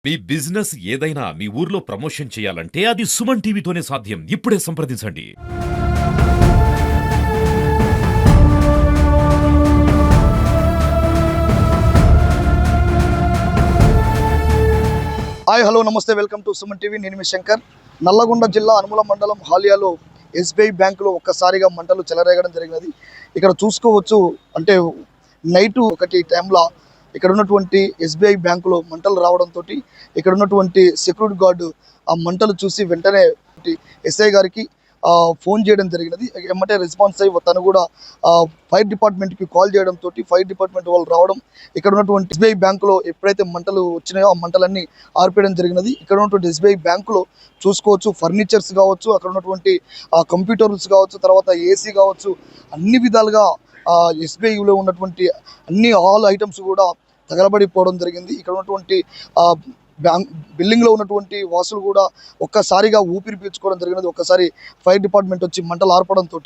మీ business ఏదైనా మీ ఊర్లో promotion చేయాలంటే అది సుమన్ టీవీతోనే సాధ్యం. ఇప్పుడే సంప్రదించండి. హాయ్ హలో నమస్తే, వెల్కమ్ టు సుమన్ టీవీ. నేను మీ శంకర్. నల్లగొండ జిల్లా అనుముల మండలం హాలియాలో ఎస్బీఐ బ్యాంకులో ఒక్కసారిగా మంటలు చెలరేగడం జరిగినది. ఇక్కడ చూసుకోవచ్చు, అంటే నైటు 1 టైంలో ఇక్కడ ఉన్నటువంటి ఎస్బీఐ బ్యాంకులో మంటలు రావడంతో ఇక్కడ ఉన్నటువంటి సెక్యూరిటీ గార్డు ఆ మంటలు చూసి వెంటనే ఎస్ఐ గారికి ఫోన్ చేయడం జరిగినది. ఏమంటే రెస్పాన్స్ అయ్యి తను కూడా ఫైర్ డిపార్ట్మెంట్కి కాల్ చేయడంతో ఫైర్ డిపార్ట్మెంట్ వాళ్ళు రావడం, ఇక్కడ ఉన్నటువంటి ఎస్బీఐ బ్యాంకులో ఎప్పుడైతే మంటలు వచ్చినాయో ఆ మంటలన్నీ ఆర్పేయడం జరిగినది. ఇక్కడ ఉన్నటువంటి ఎస్బీఐ బ్యాంకులో చూసుకోవచ్చు, ఫర్నిచర్స్ కావచ్చు, అక్కడ ఉన్నటువంటి కంప్యూటర్స్ కావచ్చు, తర్వాత ఏసీ కావచ్చు, అన్ని విధాలుగా ఎస్బీఐలో ఉన్నటువంటి ఆల్ ఐటమ్స్ కూడా తగలబడిపోవడం జరిగింది. ఇక్కడ ఉన్నటువంటి బిల్డింగ్లో ఉన్నటువంటి వాసులు కూడా ఒక్కసారిగా ఊపిరి పీల్చుకోవడం జరిగినది. ఒక్కసారి ఫైర్ డిపార్ట్మెంట్ వచ్చి మంటలు ఆర్పడంతో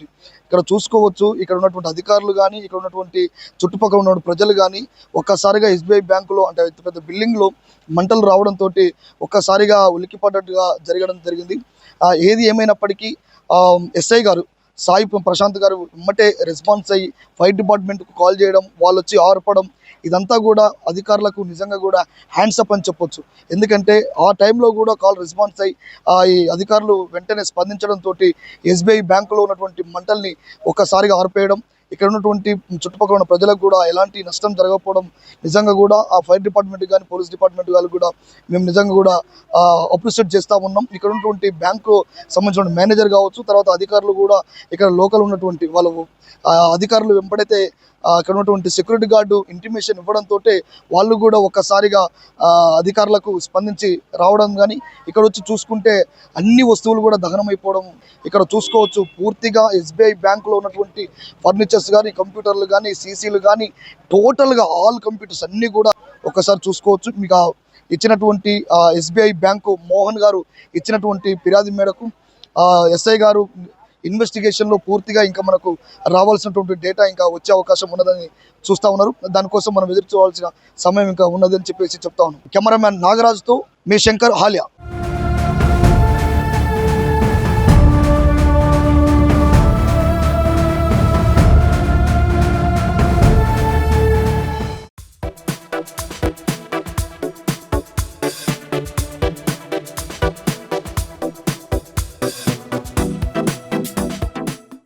ఇక్కడ చూసుకోవచ్చు, ఇక్కడ ఉన్నటువంటి అధికారులు కానీ, ఇక్కడ ఉన్నటువంటి చుట్టుపక్కల ఉన్న ప్రజలు కానీ ఒక్కసారిగా ఎస్బీఐ బ్యాంకులో, అంటే పెద్ద బిల్డింగ్లో మంటలు రావడంతో ఒక్కసారిగా ఉలిక్కిపడ్డట్టుగా జరిగింది. ఏది ఏమైనప్పటికీ ఎస్ఐ గారు సాయి ప్రశాంత్ గారు వెంబటే రెస్పాన్స్ అయ్యి ఫైర్ డిపార్ట్మెంట్కు కాల్ చేయడం, వాళ్ళు వచ్చి ఆర్పడం, ఇదంతా కూడా అధికారులకు నిజంగా కూడా హ్యాండ్స్ అప్ అని చెప్పొచ్చు. ఎందుకంటే ఆ టైంలో కూడా కాల్ రెస్పాన్స్ అయ్యి ఈ అధికారులు వెంటనే స్పందించడంతో ఎస్బీఐ బ్యాంకులో ఉన్నటువంటి మంటల్ని ఒక్కసారిగా ఆర్పేయడం, ఇక్కడ ఉన్నటువంటి చుట్టుపక్కల ఉన్న ప్రజలకు కూడా ఎలాంటి నష్టం జరగకపోవడం, నిజంగా కూడా ఆ ఫైర్ డిపార్ట్మెంట్ కానీ పోలీస్ డిపార్ట్మెంట్ వాళ్ళు కూడా మేము నిజంగా కూడా అప్రిషియేట్ చేస్తూ ఉన్నాం. ఇక్కడ ఉన్నటువంటి బ్యాంకు సంబంధించిన మేనేజర్ కావచ్చు, తర్వాత అధికారులు కూడా ఇక్కడ లోకల్ ఉన్నటువంటి వాళ్ళు అధికారులు వెంబడైతే ఇక్కడ ఉన్నటువంటి సెక్యూరిటీ గార్డు ఇంటిమేషన్ ఇవ్వడంతో వాళ్ళు కూడా ఒక్కసారిగా అధికారులకు స్పందించి రావడం, కానీ ఇక్కడ వచ్చి చూసుకుంటే అన్ని వస్తువులు కూడా దహనమైపోవడం ఇక్కడ చూసుకోవచ్చు. పూర్తిగా ఎస్బీఐ బ్యాంకులో ఉన్నటువంటి ఫర్నిచర్స్ కానీ, కంప్యూటర్లు కానీ, సీసీలు కానీ, టోటల్గా ఆల్ కంప్యూటర్స్ అన్నీ కూడా ఒక్కసారి చూసుకోవచ్చు. మీకు ఇచ్చినటువంటి ఎస్బీఐ బ్యాంకు మోహన్ గారు ఇచ్చినటువంటి ఫిర్యాదు మేరకు ఎస్ఐ గారు ఇన్వెస్టిగేషన్లో పూర్తిగా ఇంకా మనకు రావాల్సినటువంటి డేటా ఇంకా వచ్చే అవకాశం ఉన్నదని చూస్తూ ఉన్నారు. దానికోసం మనం ఎదురు చూడాల్సిన సమయం ఇంకా ఉన్నదని చెప్పేసి చెప్తా ఉన్నాం. కెమెరామ్యాన్ నాగరాజుతో మీ శంకర్, హాలియా.